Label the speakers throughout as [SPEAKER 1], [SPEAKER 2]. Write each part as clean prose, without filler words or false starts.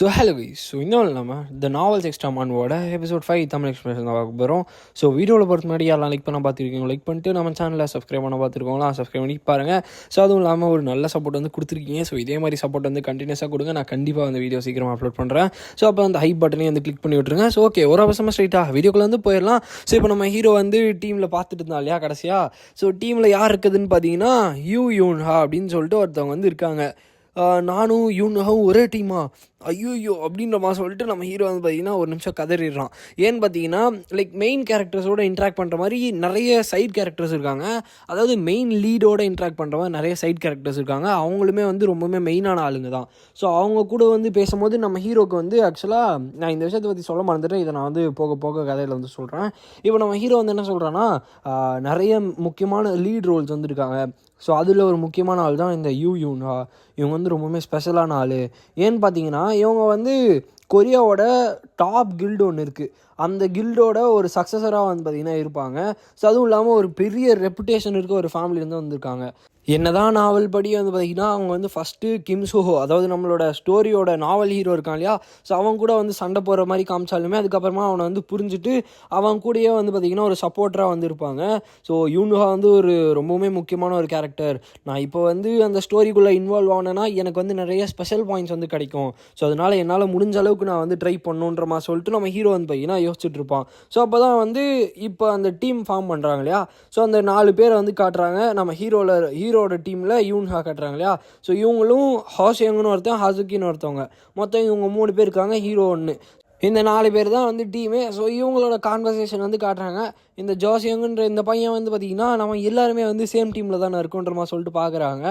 [SPEAKER 1] Hello guys. இன்னும் இல்லாமல் the novels extra மான்வோட எபிசோட் 5 தமிழ் எக்ஸ்பிரஷன் தான் பார்க்க போகிறோம். வீடியோவில் பொறுத்த முன்னாடி யாரெல்லாம் லைக் பண்ண பார்த்துருக்கீங்க, லைக் பண்ணிட்டு நம்ம சேனலில் சப்ஸ்கிரைப் பண்ண பார்த்துருக்கோங்களா, சப்ஸ்கிரைப் பண்ணி பாருங்கள். அதுவும் இல்லாமல் ஒரு நல்ல சப்போர்ட் வந்து கொடுத்துருக்கீங்க. இதே மாதிரி சப்போர்ட் வந்து கண்டினியூஸாக கொடுங்க. நான் கண்டிப்பாக வந்து வீடியோ சீக்கிரமாக அப்லோட் பண்ணுறேன். அப்போ அந்த ஹைப் பட்டனையும் வந்து கிளிக் பண்ணி விட்ருங்க. ஓகே, ஒரு அவசரமாக ஸ்ட்ரைட்டாக வீடியோக்குள்ளே வந்து போயிடலாம். இப்போ நம்ம ஹீரோ வந்து டீமில் பார்த்துட்டு இருந்தா இல்லையா கடைசியாக. டீமில் யார் இருக்குதுன்னு பார்த்தீங்கன்னா யூன்ஹா அப்படின்னு சொல்லிட்டு ஒருத்தவங்க வந்து இருக்காங்க. நானும் யூன்ஹாவும் ஒரே டீமா, ஐயோ அப்படின்ற மாதிரி சொல்லிட்டு நம்ம ஹீரோ வந்து பார்த்தீங்கன்னா ஒரு நிமிஷம் கதறிடுறான். ஏன்னு பார்த்தீங்கன்னா மெயின் கேரக்டர்ஸோட இன்ட்ராக்ட் பண்ணுற மாதிரி நிறைய சைட் கேரக்டர்ஸ் இருக்காங்க. அதாவது மெயின் லீடோட இன்ட்ராக்ட் பண்ணுற மாதிரி நிறைய சைட் கேரக்டர்ஸ் இருக்காங்க. அவங்களுமே வந்து ரொம்பவுமே மெயினான ஆளுங்க தான். அவங்க கூட வந்து பேசும்போது நம்ம ஹீரோக்கு வந்து ஆக்சுவலாக நான் இந்த விஷயத்தை பற்றி சொல்ல மறந்துட்டேன். இதை நான் வந்து போக போக கதையில் வந்து சொல்கிறேன். இப்போ நம்ம ஹீரோ வந்து என்ன சொல்கிறான்னா, நிறைய முக்கியமான லீட் ரோல்ஸ் வந்து இருக்காங்க. அதில் ஒரு முக்கியமான ஆள் தான் இந்த யூன்ஹா. இவங்க வந்து ரொம்பவுமே ஸ்பெஷலான ஆள். ஏன்னு பார்த்தீங்கன்னா இவங்க வந்து கொரியாவோட டாப் கில்டு ஒன்று இருக்குது. அந்த கில்டோட ஒரு சக்ஸஸராக வந்து பார்த்திங்கன்னா இருப்பாங்க. அதுவும் இல்லாமல் ஒரு பெரிய ரெப்புடேஷன் இருக்க ஒரு ஃபேமிலியிலேருந்து வந்திருக்காங்க. என்னதான் நாவல் படி வந்து பார்த்திங்கன்னா அவங்க வந்து ஃபஸ்ட்டு கிம் சோஹோ, அதாவது நம்மளோட ஸ்டோரியோட நாவல் ஹீரோ இருக்கான் இல்லையா, அவன் கூட வந்து சண்டை போடுற மாதிரி காமிச்சாலுமே அதுக்கப்புறமா அவனை வந்து புரிஞ்சுட்டு அவன் கூடயே வந்து பார்த்திங்கன்னா ஒரு சப்போர்ட்டராக வந்து இருப்பாங்க. யூன்ஹா வந்து ஒரு ரொம்பவுமே முக்கியமான ஒரு கேரக்டர். நான் இப்போ வந்து அந்த ஸ்டோரிக்குள்ளே இன்வால்வ் ஆனேன்னா எனக்கு வந்து நிறைய ஸ்பெஷல் பாயிண்ட்ஸ் வந்து கிடைக்கும். அதனால் என்னால் முடிஞ்ச அளவுக்கு நான் வந்து ட்ரை பண்ணுன்ற மாதிரி சொல்லிட்டு நம்ம ஹீரோ வந்து பார்த்திங்கன்னா யோசிச்சுட்டு இருப்பான். அப்போ தான் வந்து இப்போ அந்த டீம் ஃபார்ம் பண்ணுறாங்க இல்லையா. அந்த 4 பேரை வந்து காட்டுறாங்க. நம்ம ஹீரோட டீமில் யூன்ஹா காட்டுறாங்க இல்லையா. இவங்களும் ஹாசியங்கன்னு ஒருத்தன், ஹாசுக்கின்னு ஒருத்தவங்க, மொத்தம் இவங்க 3 பேர் இருக்காங்க, ஹீரோ 1. இந்த 4 பேர் தான் வந்து டீமே. இவங்களோட கான்வர்சேஷன் வந்து காட்டுறாங்க. இந்த ஜோசியங்குன்ற இந்த பையன் வந்து பார்த்திங்கன்னா நம்ம எல்லாருமே வந்து சேம் டீமில் தானே இருக்குன்ற மாதிரி சொல்லிட்டு பார்க்குறாங்க.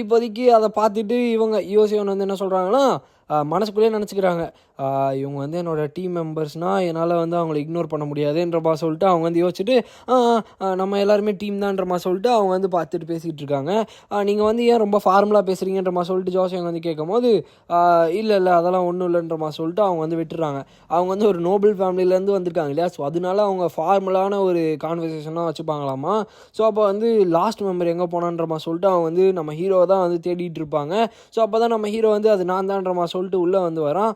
[SPEAKER 1] இப்போதைக்கு அதை பார்த்துட்டு இவங்க யோசியவன் வந்து என்ன சொல்கிறாங்கன்னா, மனசுக்குள்ளேயே நினச்சிக்கிறாங்க, இவங்க வந்து என்னோடய டீம் மெம்பர்ஸ்னால் என்னால் வந்து அவங்கள இக்னோர் பண்ண முடியாதுன்ற மாதிரி சொல்லிட்டு அவங்க வந்து யோசிச்சுட்டு நம்ம எல்லாருமே டீம் தான்ற மாதிரி சொல்லிட்டு அவங்க வந்து பார்த்துட்டு பேசிகிட்டு இருக்காங்க. நீங்கள் வந்து ஏன் ரொம்ப ஃபார்முலாக பேசுகிறீங்கன்ற மாதிரி சொல்லிட்டு ஜோசியங்க வந்து கேட்கும் போது இல்லை அதெல்லாம் ஒன்றும் இல்லைன்ற மாதிரி சொல்லிட்டு அவங்க வந்து விட்டுறாங்க. அவங்க வந்து ஒரு நோபல் ஃபேமிலியிலேருந்து வந்திருக்காங்க இல்லையா. அதனால அவங்க ஃபார்முலான ஒரு கான்வர்சேஷனாக வச்சுப்பாங்களாமா. அப்போ வந்து லாஸ்ட் மெம்பர் எங்கே போனான்ற மாதிரி சொல்லிட்டு அவங்க வந்து நம்ம ஹீரோவை தான் வந்து தேடிட்டு இருப்பாங்க. அப்போ தான் நம்ம ஹீரோ வந்து அது நான் தான்ற மாதிரி சொல்லிட்டு உள்ளே வந்து வரான்.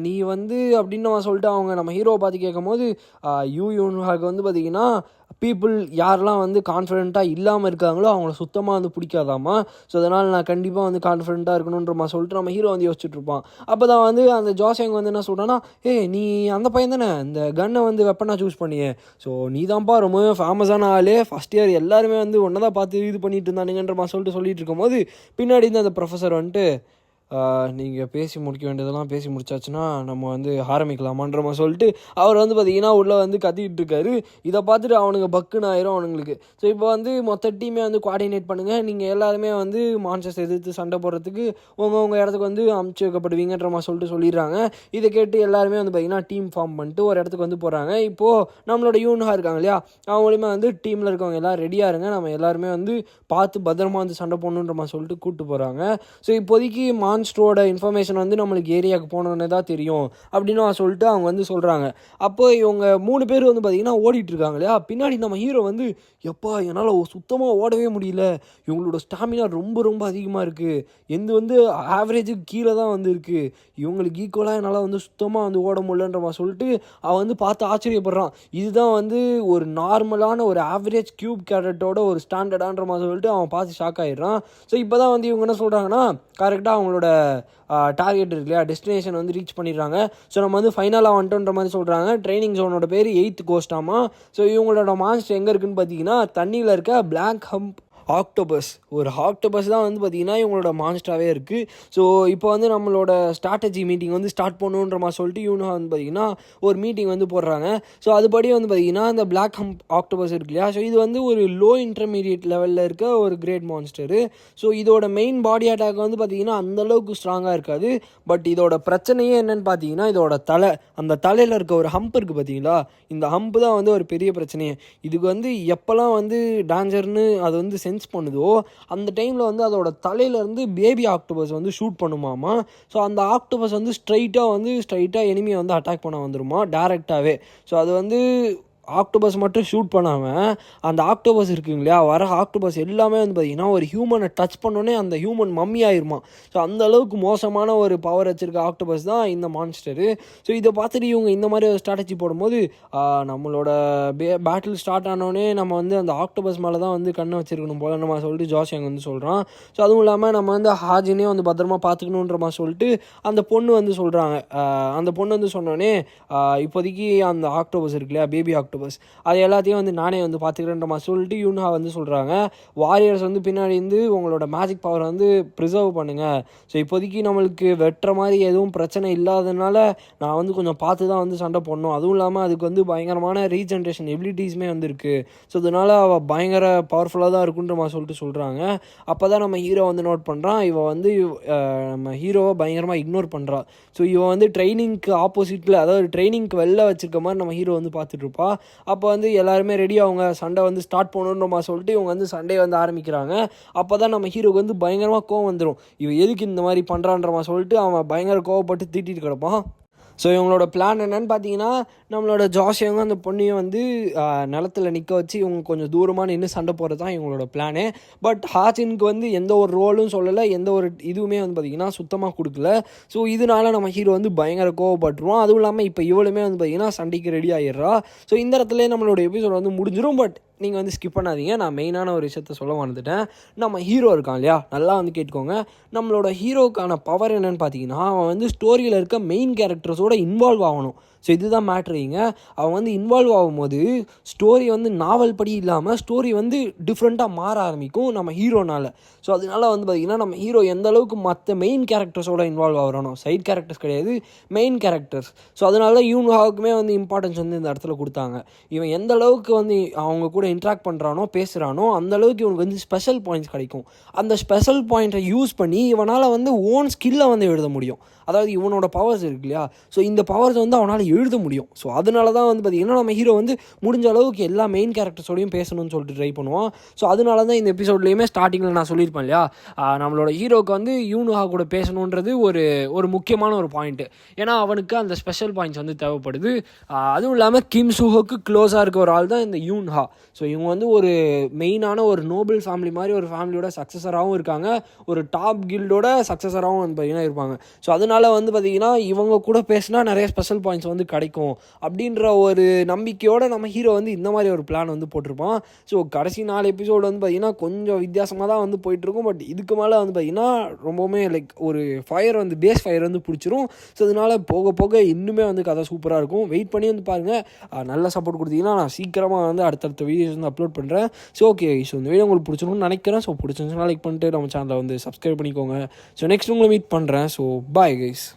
[SPEAKER 1] நீ வந்து அப்படின்னு சொல்லிட்டு அவங்க நம்ம ஹீரோவை பார்த்து கேட்கும் போது யூன்ஹாக்கு வந்து பார்த்திங்கன்னா பீப்புள் யாரெல்லாம் வந்து கான்ஃபிடென்ட்டாக இல்லாமல் இருக்காங்களோ அவங்கள சுத்தமாக வந்து பிடிக்காதாமா. அதனால் நான் கண்டிப்பாக வந்து கான்ஃபிடென்ட்டாக இருக்கணுன்ற மாதிரி சொல்லிட்டு நம்ம ஹீரோ வந்து யோசிச்சுட்ருப்பான். அப்போ தான் வந்து அந்த ஜோசியங்க வந்து என்ன சொல்கிறான்னா, நீ அந்த பையன் தானே இந்த கன்னை வந்து வெப்பனாக சூஸ் பண்ணியே, நீ தான்ப்பா ரொம்பவே ஃபேமஸான ஆளே, ஃபஸ்ட் இயர் எல்லாருமே வந்து ஒன்றை தான் பார்த்து இது பண்ணிட்டு இருந்தானுங்கன்ற மாதிரி சொல்லிட்டு இருக்கும்போது பின்னாடி இருந்து அந்த ப்ரொஃபஸர் வந்துட்டு, நீங்கள் பேசி முடிக்க வேண்டியதெல்லாம் பேசி முடிச்சாச்சுன்னா நம்ம வந்து ஆரம்பிக்கலாமான்ற மாதிரி சொல்லிட்டு அவர் வந்து பார்த்திங்கன்னா உள்ளே வந்து கத்திக்கிட்டு இருக்காரு. இதை பார்த்துட்டு அவனுங்க பக்குன்னு ஆயிரும் அவனுங்களுக்கு. இப்போ வந்து மொத்த டீமே வந்து கோஆர்டினேட் பண்ணுங்கள், நீங்கள் எல்லாருமே வந்து மான்ஸ்டர்ஸ் எதிர்த்து சண்டை போடுறதுக்கு உங்கள் இடத்துக்கு வந்து அமுச்சு வைக்கப்படுவீங்கன்ற மாதிரி சொல்லிட்டு சொல்லிடுறாங்க. இதை கேட்டு எல்லாருமே வந்து பார்த்திங்கன்னா டீம் ஃபார்ம் பண்ணிட்டு ஒரு இடத்துக்கு வந்து போகிறாங்க. இப்போது நம்மளோட யூன்ஹா இருக்காங்க இல்லையா, அவங்களுமே வந்து டீமில் இருக்கவங்க எல்லாம் ரெடியாக இருங்க, நம்ம எல்லாருமே வந்து பார்த்து பத்திரமா வந்து சண்டை போடணுன்ற மாதிரி சொல்லிட்டு கூப்பிட்டு போகிறாங்க. இப்போதைக்கு மான்ஸ்டரோட இன்ஃபர்மேஷன் வந்து நம்மளுக்கு ஏரியாவுக்கு போனோன்னே தான் தெரியும் அப்படின்னு சொல்லிட்டு அவங்க வந்து சொல்கிறாங்க. அப்போ இவங்க 3 பேர் வந்து பார்த்திங்கன்னா ஓடிட்டு இருக்காங்க இல்லையா. பின்னாடி நம்ம ஹீரோ வந்து எப்பா என்னால் சுத்தமாக ஓடவே முடியல, இவங்களோட ஸ்டாமினா ரொம்ப ரொம்ப அதிகமாக இருக்குது, எந்த வந்து ஆவரேஜுக்கு கீழே தான் வந்து இருக்குது, இவங்களுக்கு ஈக்குவலாக என்னால் வந்து சுத்தமாக வந்து ஓட முடியலன்ற மாதிரி சொல்லிட்டு அவன் வந்து பார்த்து ஆச்சரியப்படுறான். இதுதான் வந்து ஒரு நார்மலான ஒரு ஆவரேஜ் கியூப் கேரட்டோட ஒரு ஸ்டாண்டர்டான்ற மாதிரி சொல்லிட்டு அவன் பார்த்து ஷாக் ஆகிடுறான். இப்போ தான் வந்து இவங்க என்ன சொல்கிறாங்கன்னா, கரெக்டாக அவங்களோட டார்கெட் இருக்கு இல்லையா, டெஸ்டினேஷன் வந்து ரீச் பண்ணிடுறாங்க. நம்ம வந்து ஃபைனலாக வந்துட்டோன்ற மாதிரி சொல்கிறாங்க. ட்ரைனிங் ஜோனோட பேர் 8th கோஸ்டாமா. இவங்களோட மான்ஸ்டர் எங்கே இருக்குன்னு பார்த்தீங்கன்னா தண்ணியில் இருக்க பிளாக் ஹம்ப் ஆக்டோபஸ், ஒரு ஆக்டோபஸ் தான் வந்து பார்த்திங்கன்னா இவங்களோட மான்ஸ்டராகவே இருக்குது. இப்போ வந்து நம்மளோட ஸ்ட்ராட்டஜி மீட்டிங் வந்து ஸ்டார்ட் பண்ணணுன்ற மாதிரி சொல்லிட்டு யூன்ஹா வந்து பார்த்திங்கன்னா ஒரு மீட்டிங் வந்து போடுறாங்க. அதுபடி வந்து பார்த்திங்கன்னா இந்த பிளாக் ஹம்ப் ஆக்டோபஸ் இருக்கு இல்லையா, இது வந்து ஒரு லோ இன்டர்மீடியட் லெவலில் இருக்க ஒரு கிரேட் மான்ஸ்டரு. இதோட மெயின் பாடி அட்டாக் வந்து பார்த்திங்கன்னா அந்தளவுக்கு ஸ்ட்ராங்காக இருக்காது. பட் இதோட பிரச்சனையே என்னென்னு பார்த்தீங்கன்னா இதோட தலை, அந்த தலையில் இருக்க ஒரு ஹம்ப் இருக்குது பார்த்தீங்களா, இந்த ஹம்ப் தான் வந்து ஒரு பெரிய பிரச்சனையே. இதுக்கு வந்து எப்போல்லாம் வந்து டேஞ்சர்னு அது வந்து சென்ஸ் பண்ணுதோ அந்த டைமில் வந்து அதோட தலையிலேருந்து பேபி ஆக்டோபஸ் வந்து ஷூட் பண்ணுமாமா. அந்த ஆக்டோபஸ் வந்து ஸ்ட்ரைட்டாக எனிமியை வந்து அட்டாக் பண்ண வந்துருமா டேரெக்டாகவே. அது வந்து ஆக்டோபஸ் மட்டும் ஷூட் பண்ணாமல் அந்த ஆக்டோபஸ் இருக்குங்க இல்லையா, வர ஆக்டோபஸ் எல்லாமே வந்து பார்த்திங்கன்னா ஒரு ஹியூமனை டச் பண்ணோன்னே அந்த ஹியூமன் மம்மி ஆயிருமா. ஸோ அந்த அளவுக்கு மோசமான ஒரு பவர் வச்சுருக்க ஆக்டோபஸ் தான் இந்த மான்ஸ்டரு. ஸோ இதை பார்த்துட்டு இவங்க இந்த மாதிரி ஒரு ஸ்ட்ராட்டஜி போடும்போது நம்மளோட பேட்டில் ஸ்டார்ட் ஆனோடனே நம்ம வந்து அந்த ஆக்டோபஸ் மேலே தான் வந்து கண்ணை வச்சுருக்கணும் போல் நம்ம சொல்லிட்டு ஜோஷ் யங் வந்து சொல்கிறான். ஸோ அதுவும் இல்லாமல் நம்ம வந்து ஹாஜினே வந்து பத்திரமா பார்த்துக்கணுன்ற மாதிரி சொல்லிட்டு அந்த பொண்ணு வந்து சொல்கிறாங்க. அந்த பொண்ணு வந்து சொன்னோடனே இப்போதைக்கு அந்த ஆக்டோபஸ் இருக்கு இல்லையா, பேபி ஆக்டோபஸ், அது எல்லாத்தையும் வந்து நானே வந்து பார்த்துக்கிறேன்ற மாதிரி சொல்லிட்டு யூன்ஹா வந்து சொல்கிறாங்க. வாரியர்ஸ் வந்து பின்னாடி இருந்து உங்களோட மேஜிக் பவர் வந்து ப்ரிசர்வ் பண்ணுங்கள். ஸோ இப்போதைக்கு நம்மளுக்கு வெட்டுற மாதிரி எதுவும் பிரச்சனை இல்லாததுனால நான் வந்து கொஞ்சம் பார்த்து தான் வந்து சண்டை போடணும். அதுவும் இல்லாமல் அதுக்கு வந்து பயங்கரமான ரீஜென்ரேஷன் எபிலிட்டிஸுமே வந்து இருக்குது. ஸோ அதனால் அவள் பயங்கர பவர்ஃபுல்லாக தான் இருக்குன்ற மாதிரி சொல்கிறாங்க. அப்போ தான் நம்ம ஹீரோ வந்து நோட் பண்ணுறான், இவள் வந்து நம்ம ஹீரோவை பயங்கரமாக இக்னோர் பண்ணுறா. ஸோ இவன் வந்து ட்ரைனிங்க்கு ஆப்போசிட்டில், அதாவது ட்ரைனிங்க்கு வெளில வச்சுருக்க மாதிரி நம்ம ஹீரோ வந்து பார்த்துட்ருப்பா. அப்போ வந்து எல்லாருமே ரெடி ஆகுங்க, சண்டை வந்து ஸ்டார்ட் பண்ணணுன்ற மாதிரி சொல்லிட்டு இவங்க வந்து சண்டையை வந்து ஆரம்பிக்கிறாங்க. அப்போ தான் நம்ம ஹீரோக்கு வந்து பயங்கரமாக கோவம் வந்துடும். இவன் எதுக்கு இந்த மாதிரி பண்ணுறான்ற மாதிரி சொல்லிட்டு அவன் பயங்கர கோவப்பட்டு திட்டிட்டு கிடப்பான். ஸோ இவங்களோட பிளான் என்னென்னு பார்த்தீங்கன்னா, நம்மளோட ஜோஷ் யங்கும் அந்த பொண்ணையும் வந்து நிலத்தில் நிற்க வச்சு இவங்க கொஞ்சம் தூரமாக நின்று சண்டை போடுறது தான் இவங்களோட பிளானு. பட் ஹாஜினுக்கு வந்து எந்த ஒரு ரோலும் சொல்லலை, எந்த ஒரு இதுவுமே வந்து பார்த்திங்கன்னா சுத்தமாக கொடுக்கல. ஸோ இதனால நம்ம ஹீரோ வந்து பயங்கர கோவப்பட்டுருவோம். அதுவும் இல்லாமல் இப்போ இவளுமே வந்து பார்த்திங்கன்னா சண்டைக்கு ரெடி ஆகிடுறா. ஸோ இந்த இடத்துல நம்மளோட எபிசோட் வந்து முடிஞ்சிடும். பட் நீங்கள் வந்து ஸ்கிப் பண்ணாதீங்க, நான் மெயினான ஒரு விஷயத்த சொல்ல வந்துட்டேன். நம்ம ஹீரோ இருக்கான் இல்லையா, நல்லா வந்து கேட்டுக்கோங்க. நம்மளோட ஹீரோக்கான பவர் என்னென்னு பார்த்தீங்கன்னா, அவன் வந்து ஸ்டோரியில் இருக்க மெயின் கேரக்டர்ஸோட இன்வால்வ் ஆகணும். ஸோ இதுதான் மேட்ருங்க. அவன் வந்து இன்வால்வ் ஆகும்போது ஸ்டோரி வந்து நாவல் படி இல்லாமல் ஸ்டோரி வந்து டிஃப்ரெண்ட்டாக மாற ஆரம்பிக்கும் நம்ம ஹீரோனால். ஸோ அதனால வந்து பார்த்திங்கன்னா நம்ம ஹீரோ எந்த அளவுக்கு மற்ற மெயின் கேரக்டர்ஸோட இன்வால்வ் ஆகிறோம், சைட் கேரக்டர்ஸ் கிடையாது, மெயின் கேரக்டர்ஸ். ஸோ அதனால யூன்ஹாவுக்குமே வந்து இம்பார்ட்டன்ஸ் வந்து இந்த இடத்துல கொடுத்தாங்க. இவன் எந்த அளவுக்கு வந்து அவங்க கூட இன்ட்ராக்ட் பண்ணுறானோ, பேசுகிறானோ, அந்தளவுக்கு இவனுக்கு வந்து ஸ்பெஷல் பாயிண்ட்ஸ் கிடைக்கும். அந்த ஸ்பெஷல் பாயிண்ட்டை யூஸ் பண்ணி இவனால் வந்து ஓன் ஸ்கில்லை வந்து எழுத முடியும். அதாவது இவனோட பவர்ஸ் இருக்கு இல்லையா, ஸோ இந்த பவர்ஸ் வந்து அவனால் எழுத முடியும். ஸோ அதனால தான் வந்து பார்த்திங்கன்னா நம்ம ஹீரோ வந்து முடிஞ்ச அளவுக்கு எல்லா மெயின் கேரக்டர்ஸோடையும் பேசணும்னு சொல்லிட்டு ட்ரை பண்ணுவான். ஸோ அதனால தான் இந்த எபிசோட்லேயுமே ஸ்டார்டிங்கில் நான் சொல்லியிருப்பேன் இல்லையா, நம்மளோட ஹீரோக்கு வந்து யூன்ஹா கூட பேசணுன்றது ஒரு முக்கியமான ஒரு பாயிண்ட்டு. ஏன்னா அவனுக்கு அந்த ஸ்பெஷல் பாயிண்ட்ஸ் வந்து தேவைப்படுது. அதுவும் இல்லாமல் கிம் சூஹோக்கு க்ளோஸாக இருக்க ஒரு ஆள் தான் இந்த யூன்ஹா. ஸோ இவங்க வந்து ஒரு மெயினான ஒரு நோபல் ஃபேமிலி மாதிரி ஒரு ஃபேமிலியோட சக்ஸஸராகவும் இருக்காங்க, ஒரு டாப் கில்டோட சக்ஸஸராகவும் வந்து பார்த்திங்கன்னா இருப்பாங்க. ஸோ அதனால வந்து பார்த்திங்கன்னா இவங்க கூட பேசினா நிறைய ஸ்பெஷல் பாயிண்ட்ஸ் வந்து கிடைக்கும் அப்படின்ற ஒரு நம்பிக்கையோடு நம்ம ஹீரோ வந்து இந்த மாதிரி ஒரு பிளான் வந்து போட்டிருப்பான். ஸோ கடைசி 4 எபிசோடு வந்து பார்த்திங்கன்னா கொஞ்சம் வித்தியாசமாக தான் வந்து போயிட்டுருக்கும். பட் இதுக்கு மேலே வந்து பார்த்திங்கன்னா ரொம்பவுமே லைக் ஒரு ஃபயர் வந்து பேஸ் ஃபயர் வந்து பிடிச்சிரும். ஸோ அதனால் போக போக இன்னுமே வந்து கதை சூப்பராக இருக்கும். வெயிட் பண்ணி வந்து பாருங்கள். நல்ல சப்போர்ட் கொடுத்தீங்கன்னா நான் சீக்கிரமாக வந்து அடுத்தடுத்த வீடியோஸ் வந்து அப்லோட் பண்ணுறேன். ஸோ ஓகே, ஸோ இந்த வீடியோ உங்களுக்கு பிடிச்சிருக்கும்னு நினைக்கிறேன். ஸோ பிடிச்சிருந்துச்சுன்னா லைக் பண்ணிட்டு நம்ம சேனலை வந்து சப்ஸ்கிரைப் பண்ணிக்கோங்க. ஸோ நெக்ஸ்ட் உங்களை மீட் பண்ணுறேன். So bye guys.